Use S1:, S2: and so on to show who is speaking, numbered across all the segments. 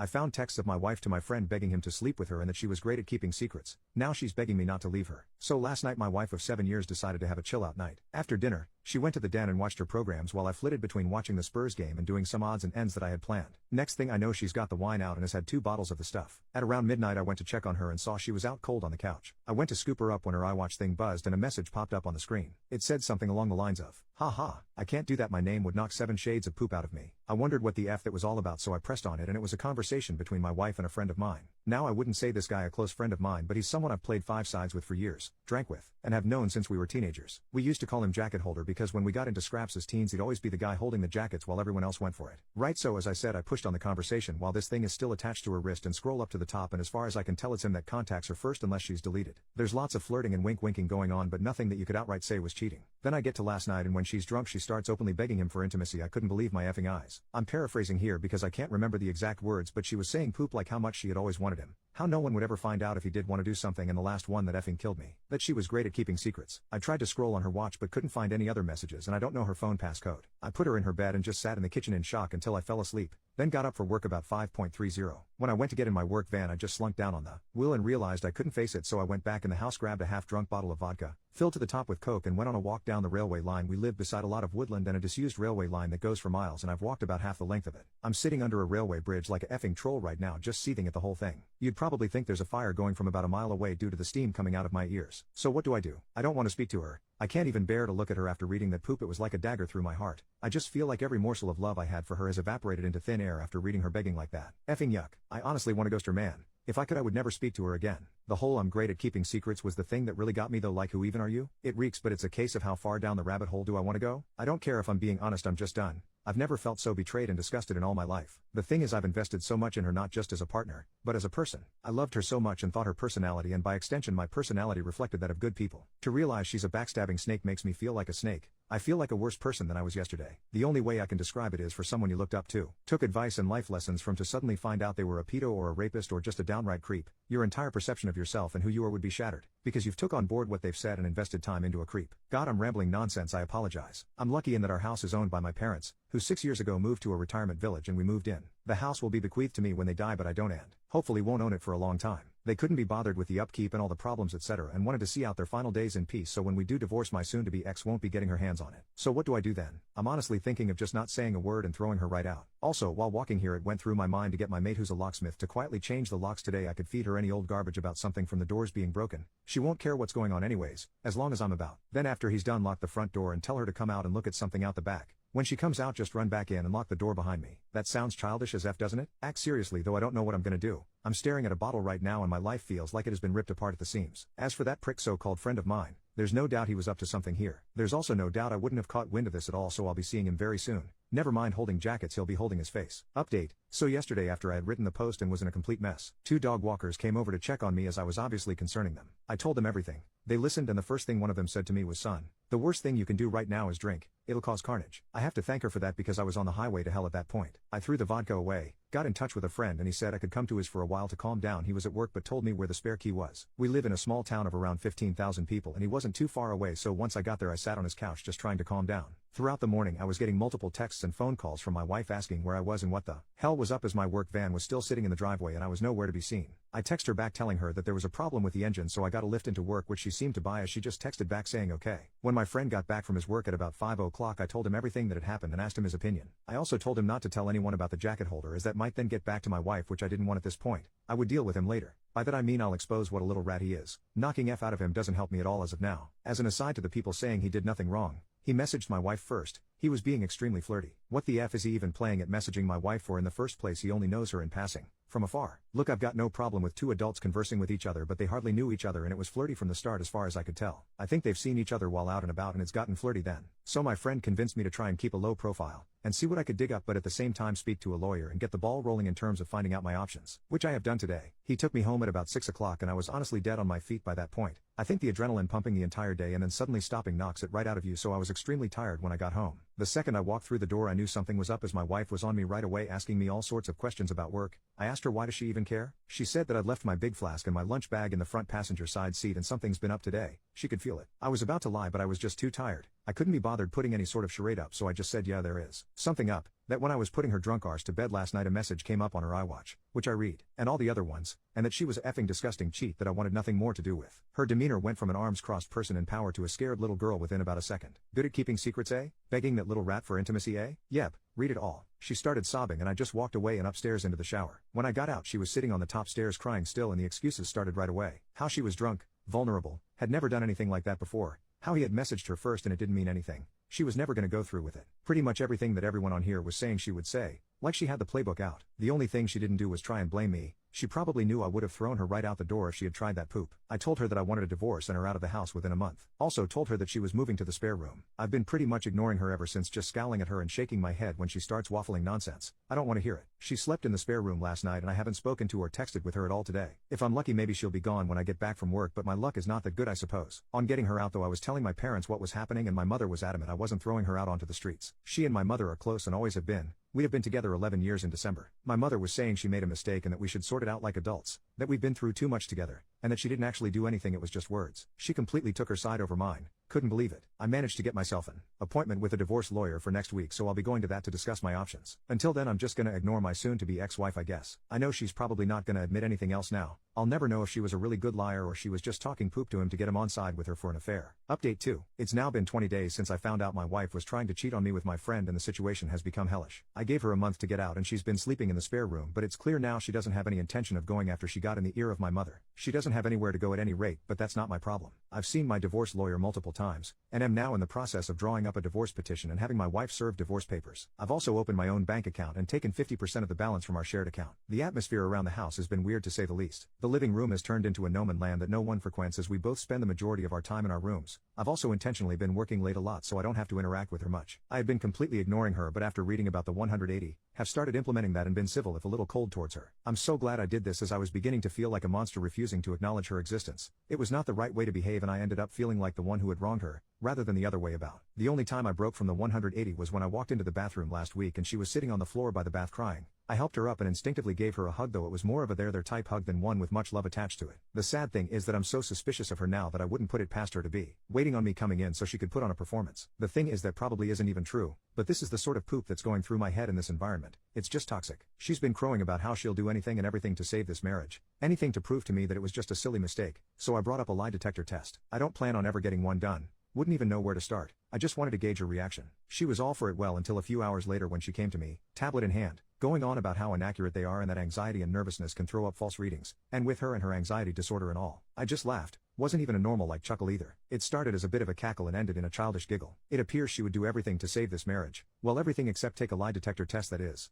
S1: I found texts of my wife to my friend begging him to sleep with her and that she was great at keeping secrets. Now she's begging me not to leave her. So last night my wife of 7 years decided to have a chill out night. After dinner, she went to the den and watched her programs while I flitted between watching the Spurs game and doing some odds and ends that I had planned. Next thing I know she's got the wine out and has had 2 bottles of the stuff. At around midnight I went to check on her and saw she was out cold on the couch. I went to scoop her up when her iWatch thing buzzed and a message popped up on the screen. It said something along the lines of, "Haha, I can't do that, my name would knock 7 shades of poop out of me." I wondered what the F that was all about, so I pressed on it and it was a conversation between my wife and a friend of mine. Now I wouldn't say this guy a close friend of mine, but he's someone I've played 5 sides with for years, drank with, and have known since we were teenagers. We used to call him Jacket Holder because when we got into scraps as teens he'd always be the guy holding the jackets while everyone else went for it. Right, so as I said, I pushed on the conversation while this thing is still attached to her wrist and scroll up to the top, and as far as I can tell it's him that contacts her first unless she's deleted. There's lots of flirting and wink-winking going on, but nothing that you could outright say was cheating. Then I get to last night and when she's drunk she starts openly begging him for intimacy. I couldn't believe my effing eyes. I'm paraphrasing here because I can't remember the exact words, but she was saying poop like how much she had always wanted him. How no one would ever find out if he did want to do something, and the last one that effing killed me. That she was great at keeping secrets. I tried to scroll on her watch but couldn't find any other messages, and I don't know her phone passcode. I put her in her bed and just sat in the kitchen in shock until I fell asleep, then got up for work about 5:30. When I went to get in my work van I just slunk down on the wheel and realized I couldn't face it, so I went back in the house, grabbed a half-drunk bottle of vodka, filled to the top with Coke, and went on a walk down the railway line. We live beside a lot of woodland and a disused railway line that goes for miles, and I've walked about half the length of it. I'm sitting under a railway bridge like a effing troll right now, just seething at the whole thing. You'd probably think there's a fire going from about a mile away due to the steam coming out of my ears. So what do? I don't want to speak to her. I can't even bear to look at her after reading that poop. It was like a dagger through my heart. I just feel like every morsel of love I had for her has evaporated into thin air after reading her begging like that. Effing yuck. I honestly want to ghost her, man. If I could I would never speak to her again. The whole "I'm great at keeping secrets" was the thing that really got me though. Like, who even are you? It reeks, but it's a case of how far down the rabbit hole do I want to go? I don't care if I'm being honest, I'm just done. I've never felt so betrayed and disgusted in all my life. The thing is, I've invested so much in her, not just as a partner, but as a person. I loved her so much and thought her personality, and by extension my personality, reflected that of good people. To realize she's a backstabbing snake makes me feel like a snake. I feel like a worse person than I was yesterday. The only way I can describe it is for someone you looked up to, took advice and life lessons from, to suddenly find out they were a pedo or a rapist or just a downright creep. Your entire perception of yourself and who you are would be shattered, because you've took on board what they've said and invested time into a creep. God, I'm rambling nonsense, I apologize. I'm lucky in that our house is owned by my parents, who 6 years ago moved to a retirement village, and we moved in. The house will be bequeathed to me when they die, but I don't, and hopefully won't own it for a long time. They couldn't be bothered with the upkeep and all the problems etc., and wanted to see out their final days in peace, so when we do divorce my soon-to-be ex won't be getting her hands on it. So what do I do then? I'm honestly thinking of just not saying a word and throwing her right out. Also, while walking here it went through my mind to get my mate, who's a locksmith, to quietly change the locks today. I could feed her any old garbage about something from the doors being broken. She won't care what's going on anyways, as long as I'm about. Then after he's done, lock the front door and tell her to come out and look at something out the back. When she comes out, just run back in and lock the door behind me. That sounds childish as F, doesn't it? Act seriously though, I don't know what I'm gonna do. I'm staring at a bottle right now and my life feels like it has been ripped apart at the seams. As for that prick so-called friend of mine, there's no doubt he was up to something here. There's also no doubt I wouldn't have caught wind of this at all, so I'll be seeing him very soon. Never mind holding jackets, he'll be holding his face. Update. So yesterday, after I had written the post and was in a complete mess, 2 dog walkers came over to check on me as I was obviously concerning them. I told them everything. They listened, and the first thing one of them said to me was, "Son, the worst thing you can do right now is drink. It'll cause carnage." I have to thank her for that because I was on the highway to hell at that point. I threw the vodka away, got in touch with a friend, and he said I could come to his for a while to calm down. He was at work but told me where the spare key was. We live in a small town of around 15,000 people and he wasn't too far away, so once I got there I sat on his couch just trying to calm down. Throughout the morning I was getting multiple texts and phone calls from my wife asking where I was and what the hell was up, as my work van was still sitting in the driveway and I was nowhere to be seen. I texted her back telling her that there was a problem with the engine, so I got a lift into work, which she seemed to buy as she just texted back saying okay. When my friend got back from his work at about 5 o'clock I told him everything that had happened and asked him his opinion. I also told him not to tell anyone about the jacket holder, as that might then get back to my wife, which I didn't want at this point. I would deal with him later. By that I mean I'll expose what a little rat he is. Knocking F out of him doesn't help me at all as of now. As an aside to the people saying he did nothing wrong, he messaged my wife first. He was being extremely flirty. What the F is he even playing at messaging my wife for in the first place? He only knows her in passing, from afar. Look, I've got no problem with 2 adults conversing with each other, but they hardly knew each other and it was flirty from the start as far as I could tell. I think they've seen each other while out and about and it's gotten flirty then. So my friend convinced me to try and keep a low profile and see what I could dig up, but at the same time speak to a lawyer and get the ball rolling in terms of finding out my options, which I have done today. He took me home at about 6 o'clock and I was honestly dead on my feet by that point. I think the adrenaline pumping the entire day and then suddenly stopping knocks it right out of you, so I was extremely tired when I got home. The second I walked through the door I knew something was up, as my wife was on me right away asking me all sorts of questions about work. I asked her why does she even care? She said that I'd left my big flask and my lunch bag in the front passenger side seat and something's been up today. She could feel it. I was about to lie, but I was just too tired. I couldn't be bothered putting any sort of charade up, so I just said, yeah, there is something up. That when I was putting her drunk arse to bed last night, a message came up on her iWatch, which I read, and all the other ones, and that she was a effing disgusting cheat that I wanted nothing more to do with. Her demeanor went from an arms-crossed person in power to a scared little girl within about a second. Good at keeping secrets, eh? Begging that little rat for intimacy, eh? Yep, read it all. She started sobbing and I just walked away and upstairs into the shower. When I got out, she was sitting on the top stairs crying still, and the excuses started right away. How she was drunk, vulnerable, had never done anything like that before. How he had messaged her first and it didn't mean anything. She was never going to go through with it. Pretty much everything that everyone on here was saying she would say. Like she had the playbook out. The only thing she didn't do was try and blame me. She probably knew I would have thrown her right out the door if she had tried that poop. I told her that I wanted a divorce and her out of the house within a month. Also told her that she was moving to the spare room. I've been pretty much ignoring her ever since, just scowling at her and shaking my head when she starts waffling nonsense. I don't want to hear it. She slept in the spare room last night and I haven't spoken to or texted with her at all today. If I'm lucky, maybe she'll be gone when I get back from work, but my luck is not that good, I suppose. On getting her out though, I was telling my parents what was happening and my mother was adamant I wasn't throwing her out onto the streets. She and my mother are close and always have been. We have been together 11 years in December. My mother was saying she made a mistake and that we should sort it out like adults, that we've been through too much together, and that she didn't actually do anything, it was just words. She completely took her side over mine. Couldn't believe it. I managed to get myself an appointment with a divorce lawyer for next week, so I'll be going to that to discuss my options. Until then, I'm just gonna ignore my soon-to-be ex-wife, I guess. I know she's probably not gonna admit anything else now. I'll never know if she was a really good liar or she was just talking poop to him to get him on side with her for an affair. Update 2. It's now been 20 days since I found out my wife was trying to cheat on me with my friend and the situation has become hellish. I gave her a month to get out and she's been sleeping in the spare room, but it's clear now she doesn't have any intention of going after she got in the ear of my mother. She doesn't have anywhere to go at any rate, but that's not my problem. I've seen my divorce lawyer multiple times, and am now in the process of drawing up a divorce petition and having my wife serve divorce papers. I've also opened my own bank account and taken 50% of the balance from our shared account. The atmosphere around the house has been weird to say the least. The living room has turned into a no man's land that no one frequents as we both spend the majority of our time in our rooms. I've also intentionally been working late a lot so I don't have to interact with her much. I had been completely ignoring her, but after reading about the 180, have started implementing that and been civil if a little cold towards her. I'm so glad I did this as I was beginning to feel like a monster refusing to acknowledge her existence. It was not the right way to behave and I ended up feeling like the one who had wronged her, rather than the other way about. The only time I broke from the 180 was when I walked into the bathroom last week and she was sitting on the floor by the bath crying. I helped her up and instinctively gave her a hug, though it was more of a there type hug than one with much love attached to it. The sad thing is that I'm so suspicious of her now that I wouldn't put it past her to be waiting on me coming in so she could put on a performance. The thing is that probably isn't even true, but this is the sort of poop that's going through my head in this environment. It's just toxic. She's been crowing about how she'll do anything and everything to save this marriage. Anything to prove to me that it was just a silly mistake, so I brought up a lie detector test. I don't plan on ever getting one done. Wouldn't even know where to start. I just wanted to gauge her reaction. She was all for it well until a few hours later when she came to me, tablet in hand, going on about how inaccurate they are and that anxiety and nervousness can throw up false readings, and with her and her anxiety disorder and all. I just laughed. Wasn't even a normal like chuckle either. It started as a bit of a cackle and ended in a childish giggle. It appears she would do everything to save this marriage. Well, everything except take a lie detector test, that is.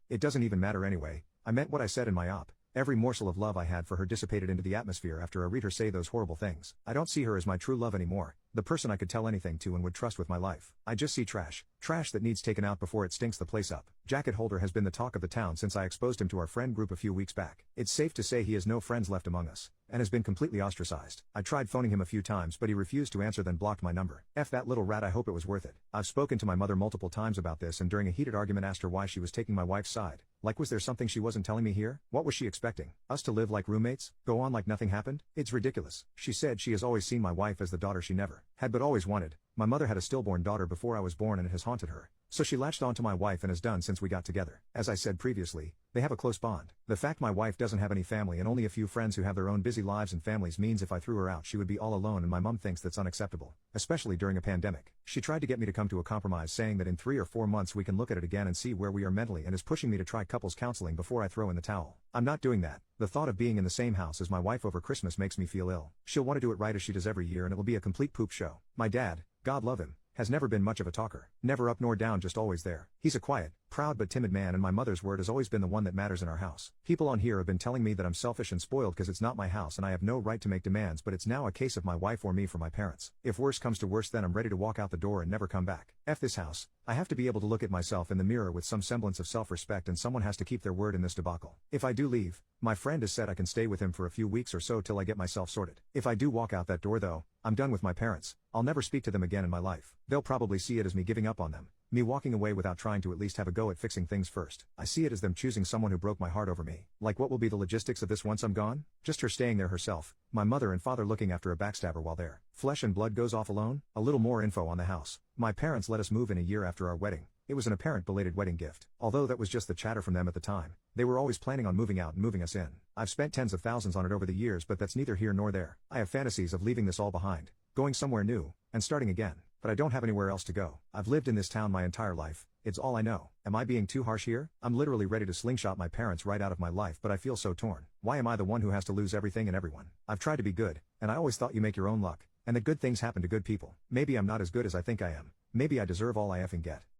S1: It doesn't even matter anyway. I meant what I said in my op. Every morsel of love I had for her dissipated into the atmosphere after I read her say those horrible things. I don't see her as my true love anymore, the person I could tell anything to and would trust with my life. I just see trash. Trash that needs taken out before it stinks the place up. Jacket holder has been the talk of the town since I exposed him to our friend group a few weeks back. It's safe to say he has no friends left among us, and has been completely ostracized. I tried phoning him a few times but he refused to answer, then blocked my number. F that little rat, I hope it was worth it. I've spoken to my mother multiple times about this and during a heated argument asked her why she was taking my wife's side. Like, was there something she wasn't telling me here? What was she expecting? Us to live like roommates? Go on like nothing happened? It's ridiculous. She said she has always seen my wife as the daughter she never had but always wanted. My mother had a stillborn daughter before I was born and it has haunted her. So she latched onto my wife and has done since we got together. As I said previously, they have a close bond. The fact my wife doesn't have any family and only a few friends who have their own busy lives and families means if I threw her out she would be all alone, and my mom thinks that's unacceptable, especially during a pandemic. She tried to get me to come to a compromise, saying that in 3 or 4 months we can look at it again and see where we are mentally, and is pushing me to try couples counseling before I throw in the towel. I'm not doing that. The thought of being in the same house as my wife over Christmas makes me feel ill. She'll want to do it right as she does every year and it will be a complete poop show. My dad, God love him, has never been much of a talker. Never up nor down, just always there. He's a quiet, proud but timid man, and my mother's word has always been the one that matters in our house. People on here have been telling me that I'm selfish and spoiled because it's not my house and I have no right to make demands, but it's now a case of my wife or me for my parents. If worse comes to worse, then I'm ready to walk out the door and never come back. F this house. I have to be able to look at myself in the mirror with some semblance of self-respect, and someone has to keep their word in this debacle. If I do leave, my friend has said I can stay with him for a few weeks or so till I get myself sorted. If I do walk out that door though, I'm done with my parents. I'll never speak to them again in my life. They'll probably see it as me giving up on them. Me walking away without trying to at least have a go at fixing things first. I see it as them choosing someone who broke my heart over me. Like, what will be the logistics of this once I'm gone? Just her staying there herself, my mother and father looking after a backstabber while there. Flesh and blood goes off alone? A little more info on the house. My parents let us move in a year after our wedding. It was an apparent belated wedding gift. Although that was just the chatter from them at the time. They were always planning on moving out and moving us in. I've spent tens of thousands on it over the years, but that's neither here nor there. I have fantasies of leaving this all behind, going somewhere new, and starting again. But I don't have anywhere else to go. I've lived in this town my entire life. It's all I know. Am I being too harsh here? I'm literally ready to slingshot my parents right out of my life, but I feel so torn. Why am I the one who has to lose everything and everyone? I've tried to be good, and I always thought you make your own luck, and that good things happen to good people. Maybe I'm not as good as I think I am. Maybe I deserve all I effing get.